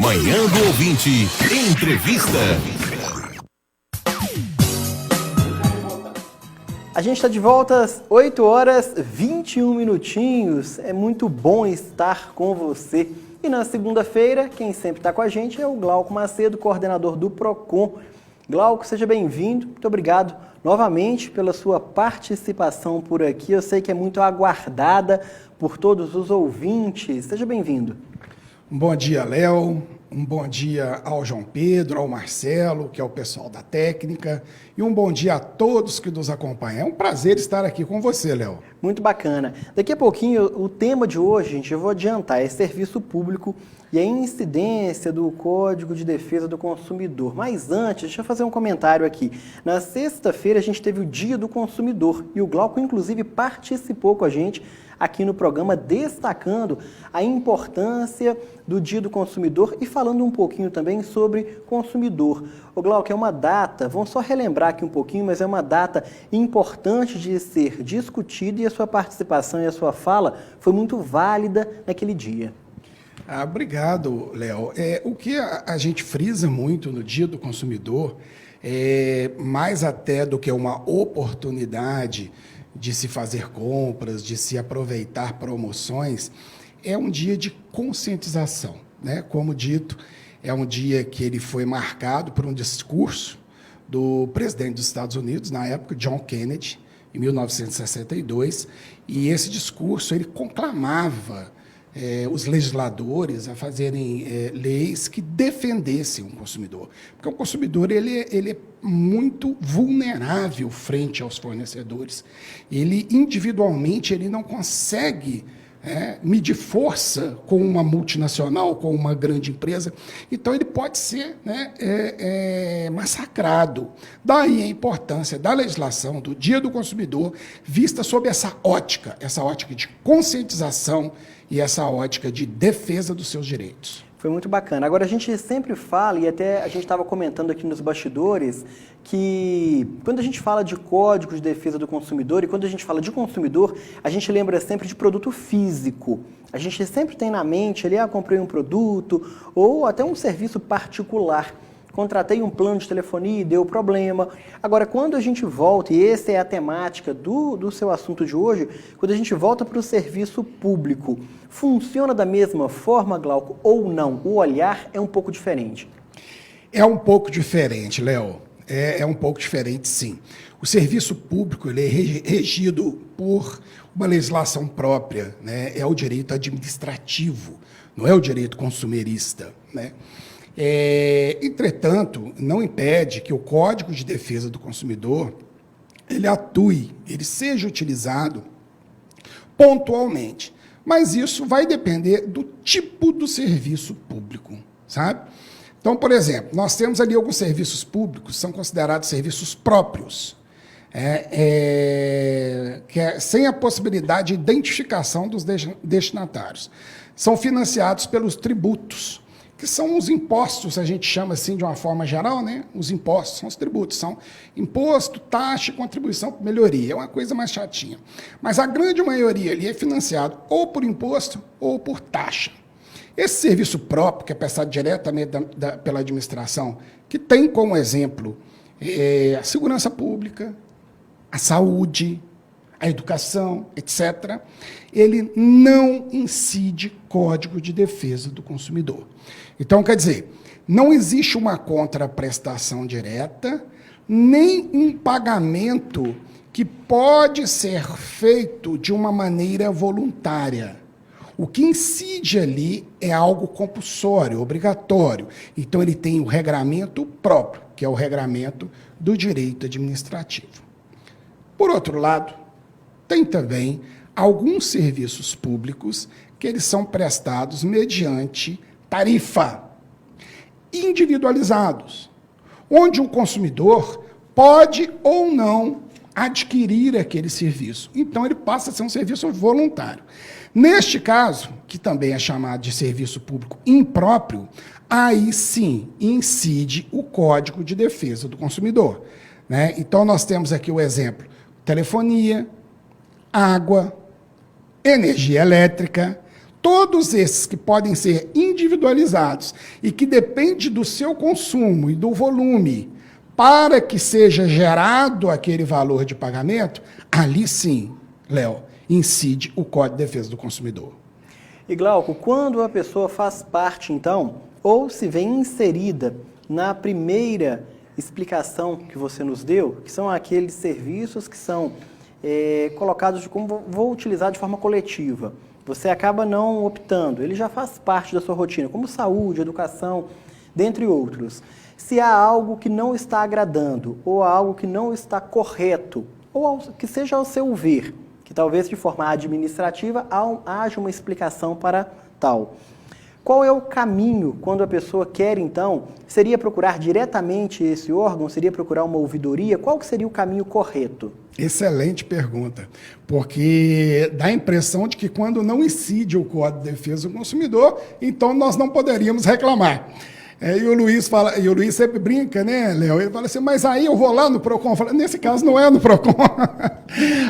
Manhã do Ouvinte, entrevista. A gente está de volta às 8 horas 21 minutinhos. É muito bom estar com você. E na segunda-feira, quem sempre está com a gente é o Glauco Macedo, coordenador do PROCON. Glauco, seja bem-vindo. Muito obrigado novamente pela sua participação por aqui. Eu sei que é muito aguardada por todos os ouvintes. Seja bem-vindo. Um bom dia, Léo. Um bom dia ao João Pedro, ao Marcelo, que é o pessoal da técnica, e um bom dia a todos que nos acompanham. É um prazer estar aqui com você, Léo. Muito bacana. Daqui a pouquinho, o tema de hoje, gente, eu vou adiantar, é serviço público e a incidência do Código de Defesa do Consumidor. Mas antes, deixa eu fazer um comentário aqui. Na sexta-feira, a gente teve o Dia do Consumidor e o Glauco, inclusive, participou com a gente aqui no programa, destacando a importância do Dia do Consumidor e falando um pouquinho também sobre consumidor. O Glauco, é uma data, vamos só relembrar aqui um pouquinho, mas é uma data importante de ser discutida e a sua participação e a sua fala foi muito válida naquele dia. Obrigado, Léo. O que a gente frisa muito no Dia do Consumidor, mais até do que uma oportunidade de se fazer compras, de se aproveitar promoções, é um dia de conscientização, né? Como dito, é um dia que ele foi marcado por um discurso do presidente dos Estados Unidos, na época, John Kennedy, em 1962, e esse discurso ele conclamava os legisladores a fazerem leis que defendessem o consumidor. Porque o consumidor ele é muito vulnerável frente aos fornecedores. Ele, individualmente, ele não consegue medir força com uma multinacional, com uma grande empresa. Então, ele pode ser massacrado. Daí a importância da legislação do Dia do Consumidor vista sob essa ótica de conscientização e essa ótica de defesa dos seus direitos. Foi muito bacana. Agora, a gente sempre fala, e até a gente estava comentando aqui nos bastidores, que quando a gente fala de Código de Defesa do Consumidor e quando a gente fala de consumidor, a gente lembra sempre de produto físico. A gente sempre tem na mente ali, comprei um produto ou até um serviço particular. Contratei um plano de telefonia e deu problema. Agora, quando a gente volta, e essa é a temática do seu assunto de hoje, quando a gente volta para o serviço público, funciona da mesma forma, Glauco, ou não? O olhar é um pouco diferente. É um pouco diferente, Léo. É um pouco diferente, sim. O serviço público ele é regido por uma legislação própria, né? É o direito administrativo, não é o direito consumerista, né? Entretanto, não impede que o Código de Defesa do Consumidor ele atue, ele seja utilizado pontualmente. Mas isso vai depender do tipo do serviço público, sabe? Então, por exemplo, nós temos ali alguns serviços públicos que são considerados serviços próprios, sem a possibilidade de identificação dos destinatários. São financiados pelos tributos, que são os impostos, a gente chama assim de uma forma geral, né? Os impostos são os tributos, são imposto, taxa e contribuição por melhoria, é uma coisa mais chatinha. Mas a grande maioria ali é financiado ou por imposto ou por taxa. Esse serviço próprio, que é prestado diretamente pela administração, que tem como exemplo a segurança pública, a saúde, a educação, etc., ele não incide Código de Defesa do Consumidor. Então, quer dizer, não existe uma contraprestação direta, nem um pagamento que pode ser feito de uma maneira voluntária. O que incide ali é algo compulsório, obrigatório. Então, ele tem o regramento próprio, que é o regramento do direito administrativo. Por outro lado, tem também alguns serviços públicos que eles são prestados mediante tarifa, individualizados, onde o consumidor pode ou não adquirir aquele serviço. Então, ele passa a ser um serviço voluntário. Neste caso, que também é chamado de serviço público impróprio, aí sim incide o Código de Defesa do Consumidor, né? Então, nós temos aqui o exemplo: telefonia, água, energia elétrica, Todos esses que podem ser individualizados e que dependem do seu consumo e do volume para que seja gerado aquele valor de pagamento, ali sim, Léo, incide o Código de Defesa do Consumidor. E Glauco, quando a pessoa faz parte, então, ou se vem inserida na primeira explicação que você nos deu, que são aqueles serviços que são colocados como vou utilizar de forma coletiva, você acaba não optando, ele já faz parte da sua rotina, como saúde, educação, dentre outros. Se há algo que não está agradando, ou algo que não está correto, ou que seja ao seu ver, que talvez de forma administrativa haja uma explicação para tal. Qual é o caminho quando a pessoa quer, então, seria procurar diretamente esse órgão, seria procurar uma ouvidoria? Qual que seria o caminho correto? Excelente pergunta, porque dá a impressão de que quando não incide o Código de Defesa do Consumidor, então nós não poderíamos reclamar. E o Luiz sempre brinca, né, Léo? Ele fala assim, mas aí eu vou lá no PROCON. Falo, nesse caso não é no PROCON.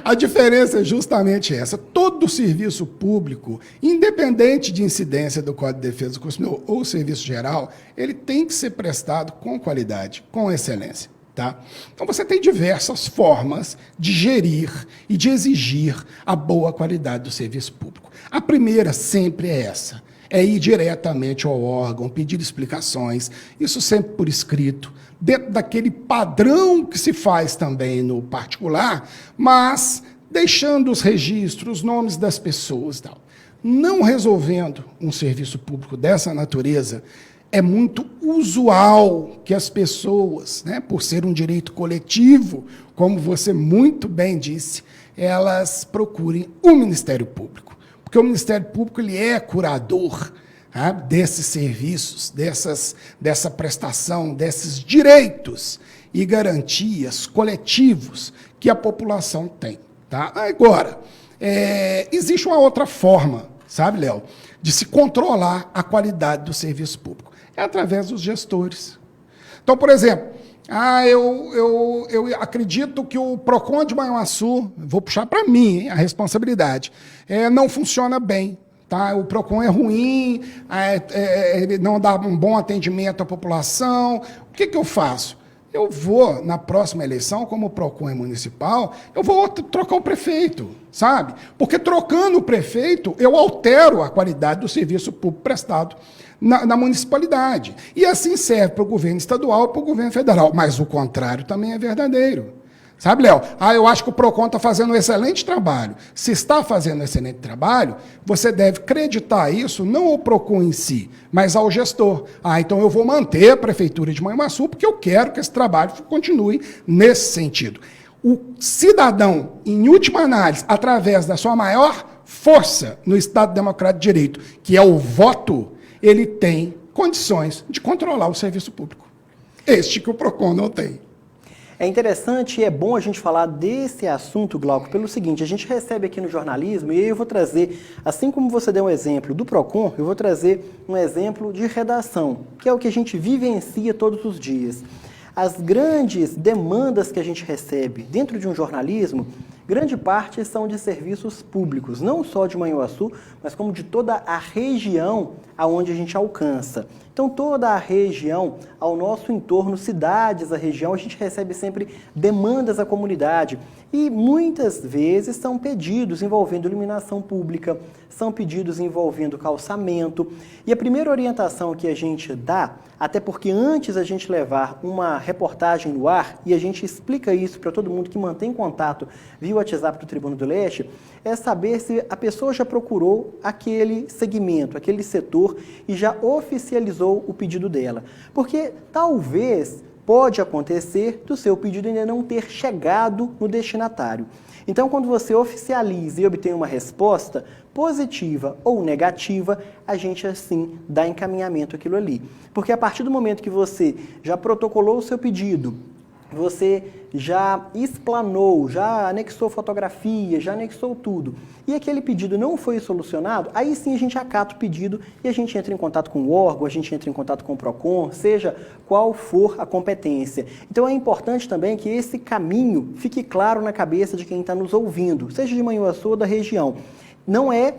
A diferença é justamente essa. Todo serviço público, independente de incidência do Código de Defesa do Consumidor ou serviço geral, ele tem que ser prestado com qualidade, com excelência. Tá? Então você tem diversas formas de gerir e de exigir a boa qualidade do serviço público. A primeira sempre é essa. É ir diretamente ao órgão, pedir explicações, isso sempre por escrito, dentro daquele padrão que se faz também no particular, mas deixando os registros, os nomes das pessoas e tal. Não resolvendo um serviço público dessa natureza, é muito usual que as pessoas, né, por ser um direito coletivo, como você muito bem disse, elas procurem o Ministério Público. Porque o Ministério Público ele é curador desses serviços, dessa prestação, desses direitos e garantias coletivos que a população tem. Tá? Agora, existe uma outra forma, sabe, Léo, de se controlar a qualidade do serviço público. É através dos gestores. Então, por exemplo, eu acredito que o PROCON de Manhuaçu, vou puxar para mim a responsabilidade, não funciona bem. Tá? O PROCON é ruim, ele não dá um bom atendimento à população. O que eu faço? Eu vou, na próxima eleição, como o PROCON é municipal, eu vou trocar o prefeito, sabe? Porque trocando o prefeito, eu altero a qualidade do serviço público prestado na municipalidade. E assim serve para o governo estadual e para o governo federal. Mas o contrário também é verdadeiro. Sabe, Léo? Eu acho que o PROCON está fazendo um excelente trabalho. Se está fazendo um excelente trabalho, você deve creditar isso não ao PROCON em si, mas ao gestor. Então eu vou manter a Prefeitura de Manhuaçu porque eu quero que esse trabalho continue nesse sentido. O cidadão, em última análise, através da sua maior força no Estado Democrático de Direito, que é o voto, ele tem condições de controlar o serviço público. Este que o PROCON não tem. É interessante e é bom a gente falar desse assunto, Glauco, pelo seguinte, a gente recebe aqui no jornalismo, e aí eu vou trazer, assim como você deu um exemplo do PROCON, eu vou trazer um exemplo de redação, que é o que a gente vivencia todos os dias. As grandes demandas que a gente recebe dentro de um jornalismo, grande parte são de serviços públicos, não só de Manhuaçu, mas como de toda a região aonde a gente alcança. Então, toda a região, ao nosso entorno, cidades, a região, a gente recebe sempre demandas da comunidade. E muitas vezes são pedidos envolvendo iluminação pública, são pedidos envolvendo calçamento. E a primeira orientação que a gente dá, até porque antes a gente levar uma reportagem no ar, e a gente explica isso para todo mundo que mantém contato via WhatsApp do Tribuna do Leste, é saber se a pessoa já procurou aquele segmento, aquele setor e já oficializou o pedido dela. Porque talvez pode acontecer do seu pedido ainda não ter chegado no destinatário. Então, quando você oficializa e obtém uma resposta positiva ou negativa, a gente assim dá encaminhamento àquilo ali. Porque a partir do momento que você já protocolou o seu pedido, você já explanou, já anexou fotografia, já anexou tudo, e aquele pedido não foi solucionado, aí sim a gente acata o pedido e a gente entra em contato com o órgão, a gente entra em contato com o PROCON, seja qual for a competência. Então é importante também que esse caminho fique claro na cabeça de quem está nos ouvindo, seja de Manhuaçu ou da região. Não é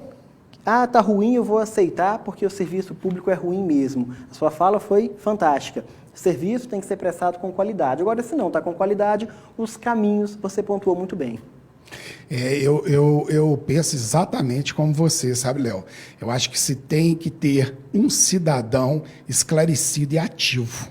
Ah, tá ruim, eu vou aceitar porque o serviço público é ruim mesmo. A sua fala foi fantástica. O serviço tem que ser prestado com qualidade. Agora, se não está com qualidade, os caminhos você pontuou muito bem. Eu penso exatamente como você, sabe, Léo? Eu acho que se tem que ter um cidadão esclarecido e ativo.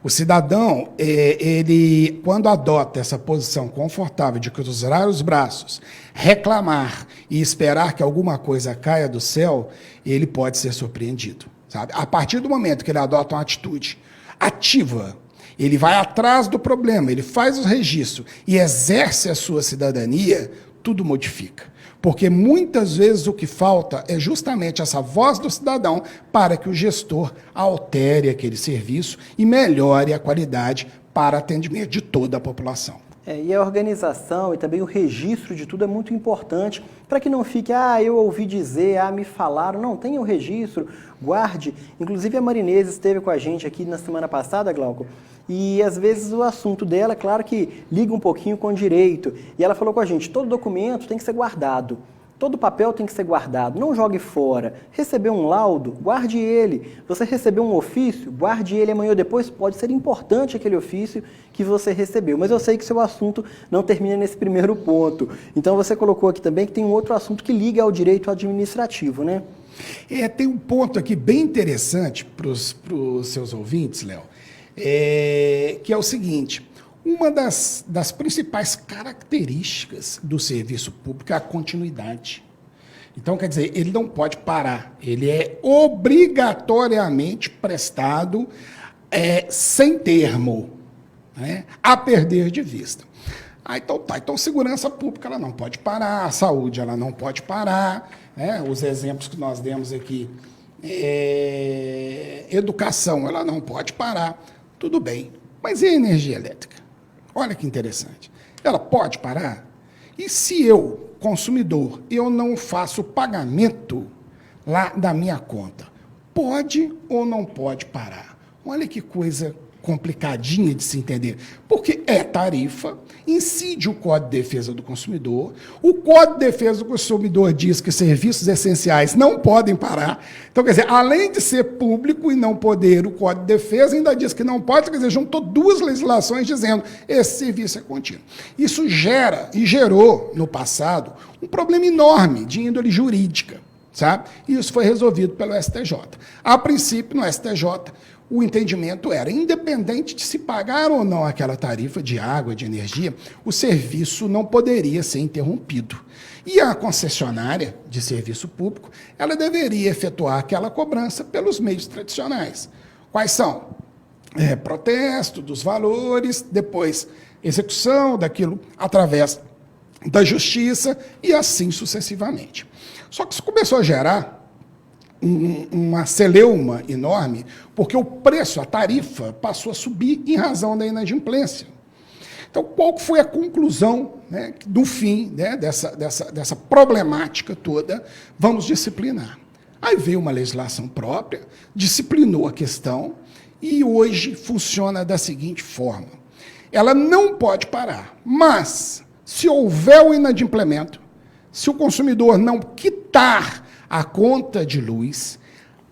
O cidadão, ele, quando adota essa posição confortável de cruzar os braços, reclamar e esperar que alguma coisa caia do céu, ele pode ser surpreendido, sabe? A partir do momento que ele adota uma atitude ativa, ele vai atrás do problema, ele faz o registro e exerce a sua cidadania, tudo modifica. Porque muitas vezes o que falta é justamente essa voz do cidadão para que o gestor altere aquele serviço e melhore a qualidade para atendimento de toda a população. E a organização e também o registro de tudo é muito importante para que não fique, eu ouvi dizer, me falaram. Não, tenha o registro, guarde. Inclusive a Marinês esteve com a gente aqui na semana passada, Glauco, e às vezes o assunto dela, claro que liga um pouquinho com o direito. E ela falou com a gente, todo documento tem que ser guardado. Todo papel tem que ser guardado, não jogue fora. Recebeu um laudo, guarde ele. Você recebeu um ofício, guarde ele amanhã ou depois. Pode ser importante aquele ofício que você recebeu. Mas eu sei que seu assunto não termina nesse primeiro ponto. Então você colocou aqui também que tem um outro assunto que liga ao direito administrativo, né? Tem um ponto aqui bem interessante para os seus ouvintes, Léo, que é o seguinte. Uma das principais características do serviço público é a continuidade. Então, quer dizer, ele não pode parar. Ele é obrigatoriamente prestado sem termo, né, a perder de vista. Então, segurança pública ela não pode parar, a saúde ela não pode parar, né, os exemplos que nós demos aqui, educação ela não pode parar, tudo bem. Mas e a energia elétrica? Olha que interessante. Ela pode parar? E se eu, consumidor, eu não faço o pagamento lá da minha conta, pode ou não pode parar? Olha que coisa complicadinha de se entender. Porque é tarifa, incide o Código de Defesa do Consumidor. O Código de Defesa do Consumidor diz que serviços essenciais não podem parar. Então, quer dizer, além de ser público e não poder, o Código de Defesa ainda diz que não pode, quer dizer, juntou duas legislações dizendo que esse serviço é contínuo. Isso gera e gerou, no passado, um problema enorme de índole jurídica, sabe? E isso foi resolvido pelo STJ. A princípio, no STJ, o entendimento era, independente de se pagar ou não aquela tarifa de água, de energia, o serviço não poderia ser interrompido. E a concessionária de serviço público, ela deveria efetuar aquela cobrança pelos meios tradicionais. Quais são? Protesto dos valores, depois execução daquilo através da justiça e assim sucessivamente. Só que isso começou a gerar uma celeuma enorme, porque o preço, a tarifa, passou a subir em razão da inadimplência. Então, qual foi a conclusão, né, do fim, né, dessa problemática toda? Vamos disciplinar. Aí veio uma legislação própria, disciplinou a questão e hoje funciona da seguinte forma. Ela não pode parar, mas se houver o inadimplemento, se o consumidor não quitar a conta de luz,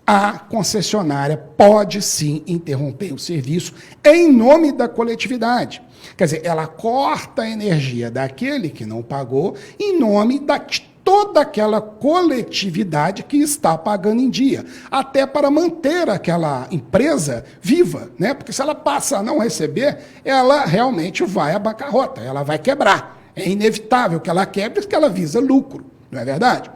a concessionária pode sim interromper o serviço em nome da coletividade. Quer dizer, ela corta a energia daquele que não pagou em nome de toda aquela coletividade que está pagando em dia, até para manter aquela empresa viva, né? Porque se ela passa a não receber, ela realmente vai à bancarrota, ela vai quebrar. É inevitável que ela quebre, porque ela visa lucro, não é verdade?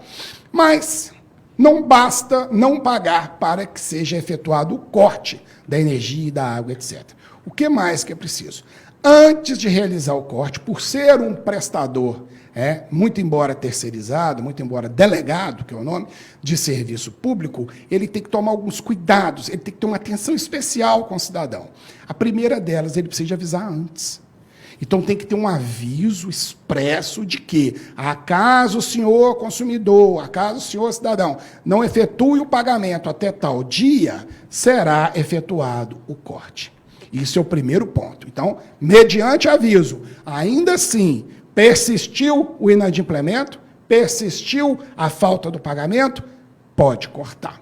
Mas não basta não pagar para que seja efetuado o corte da energia e da água, etc. O que mais que é preciso? Antes de realizar o corte, por ser um prestador, muito embora terceirizado, muito embora delegado, que é o nome, de serviço público, ele tem que tomar alguns cuidados, ele tem que ter uma atenção especial com o cidadão. A primeira delas, ele precisa avisar antes. Então, tem que ter um aviso expresso de que, acaso o senhor consumidor, acaso o senhor cidadão não efetue o pagamento até tal dia, será efetuado o corte. Isso é o primeiro ponto. Então, mediante aviso, ainda assim, persistiu o inadimplemento, persistiu a falta do pagamento, pode cortar.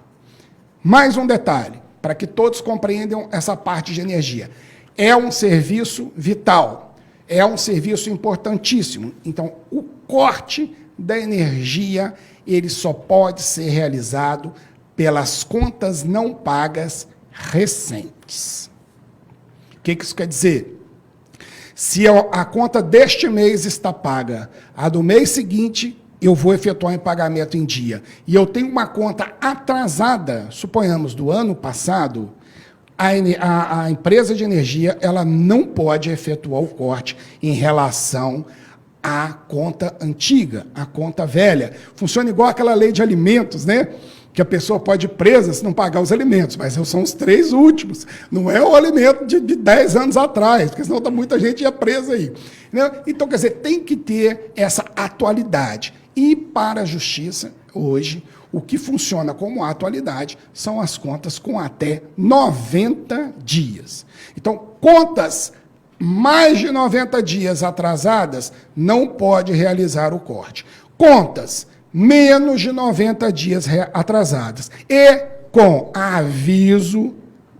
Mais um detalhe, para que todos compreendam essa parte de energia. É um serviço vital, é um serviço importantíssimo. Então, o corte da energia, ele só pode ser realizado pelas contas não pagas recentes. O que isso quer dizer? Se a conta deste mês está paga, a do mês seguinte eu vou efetuar um pagamento em dia, e eu tenho uma conta atrasada, suponhamos, do ano passado, a empresa de energia ela não pode efetuar o corte em relação à conta antiga, à conta velha. Funciona igual aquela lei de alimentos, né? Que a pessoa pode ir presa se não pagar os alimentos, mas são os 3 últimos, não é o alimento de 10 anos atrás, porque senão muita gente ia presa aí. Né? Então, quer dizer, tem que ter essa atualidade. E para a Justiça, hoje, o que funciona como atualidade são as contas com até 90 dias. Então, contas mais de 90 dias atrasadas não pode realizar o corte. Contas menos de 90 dias atrasadas e com aviso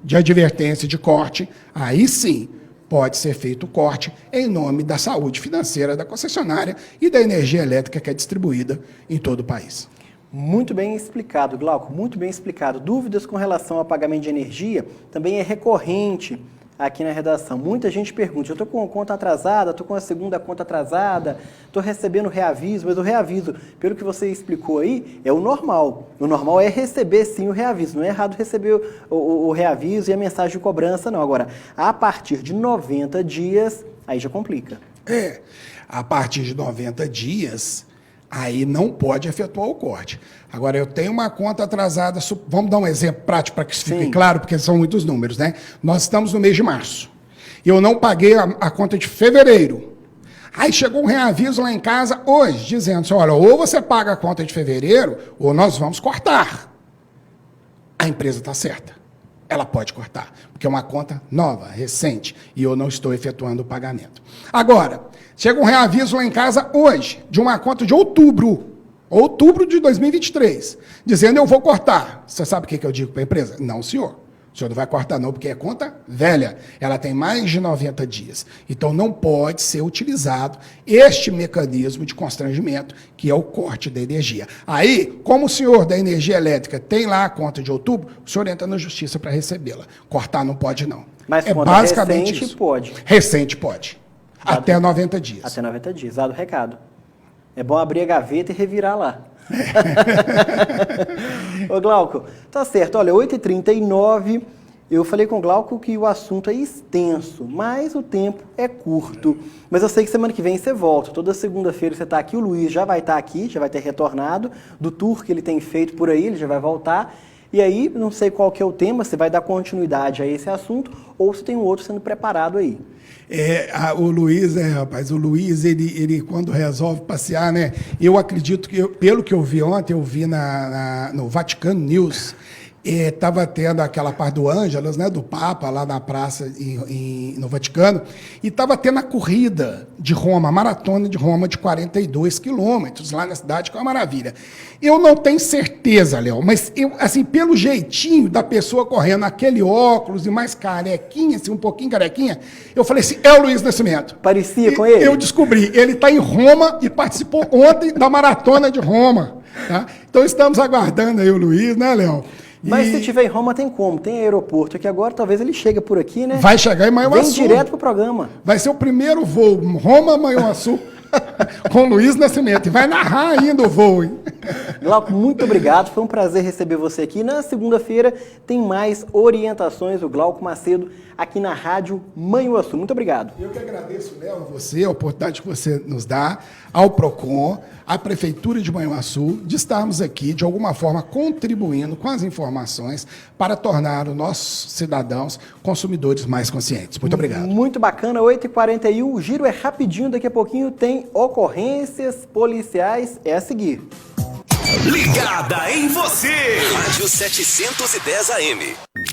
de advertência de corte, aí sim pode ser feito o corte em nome da saúde financeira da concessionária e da energia elétrica que é distribuída em todo o país. Muito bem explicado, Glauco, muito bem explicado. Dúvidas com relação ao pagamento de energia também é recorrente aqui na redação. Muita gente pergunta, eu estou com a conta atrasada, estou com a segunda conta atrasada, estou recebendo reaviso, mas o reaviso, pelo que você explicou aí, é o normal. O normal é receber sim o reaviso, não é errado receber o reaviso e a mensagem de cobrança não. Agora, a partir de 90 dias, aí já complica. A partir de 90 dias, aí não pode efetuar o corte. Agora, eu tenho uma conta atrasada, vamos dar um exemplo prático para que isso fique claro, porque são muitos números, né? Nós estamos no mês de março. Eu não paguei a conta de fevereiro. Aí chegou um reaviso lá em casa hoje, dizendo assim, olha, ou você paga a conta de fevereiro, ou nós vamos cortar. A empresa está certa. Ela pode cortar, porque é uma conta nova, recente, e eu não estou efetuando o pagamento. Agora, chega um reaviso lá em casa hoje, de uma conta de outubro de 2023, dizendo eu vou cortar. Você sabe o que eu digo para a empresa? Não, senhor. O senhor não vai cortar não, porque é conta velha. Ela tem mais de 90 dias. Então, não pode ser utilizado este mecanismo de constrangimento, que é o corte da energia. Aí, como o senhor da energia elétrica tem lá a conta de outubro, o senhor entra na justiça para recebê-la. Cortar não pode não. Mas é conta basicamente recente isso. Pode. Recente pode. Até 90 dias. Até 90 dias. Dado o recado. É bom abrir a gaveta e revirar lá. Ô Glauco, tá certo. Olha, 8h39, eu falei com o Glauco que o assunto é extenso, mas o tempo é curto. Mas eu sei que semana que vem você volta. Toda segunda-feira você está aqui, o Luiz já vai estar aqui, já vai ter retornado do tour que ele tem feito por aí, ele já vai voltar. E aí, não sei qual que é o tema, se vai dar continuidade a esse assunto ou se tem um outro sendo preparado aí. O Luiz, rapaz, o Luiz, ele quando resolve passear, né? Eu acredito que, pelo que eu vi ontem, eu vi no Vaticano News, estava tendo aquela parte do Ângelos, né, do Papa, lá na praça no Vaticano, e estava tendo a corrida de Roma, a maratona de Roma de 42 quilômetros, lá na cidade, que é uma maravilha. Eu não tenho certeza, Léo, mas eu, assim, pelo jeitinho da pessoa correndo, aquele óculos e mais carequinha, assim, um pouquinho carequinha, eu falei assim, é o Luiz Nascimento. Parecia com ele? Eu descobri, ele está em Roma e participou ontem da maratona de Roma. Tá? Então estamos aguardando aí o Luiz, né, Léo? Mas se tiver em Roma tem como, tem aeroporto aqui agora, talvez ele chegue por aqui, né? Vai chegar em Manhuaçu. Vem direto pro programa. Vai ser o primeiro voo, Roma-Manhuaçu, com Luiz Nascimento. E vai narrar ainda o voo, hein? Glauco, muito obrigado, foi um prazer receber você aqui. Na segunda-feira tem mais orientações do Glauco Macedo aqui na Rádio Manhuaçu. Muito obrigado. Eu que agradeço, Léo, a você, a oportunidade que você nos dá, ao PROCON, à Prefeitura de Manhuaçu, de estarmos aqui, de alguma forma, contribuindo com as informações para tornar os nossos cidadãos consumidores mais conscientes. Muito obrigado. Muito bacana, 8h41, o giro é rapidinho, daqui a pouquinho tem ocorrências policiais, é a seguir. Ligada em você! Rádio 710 AM.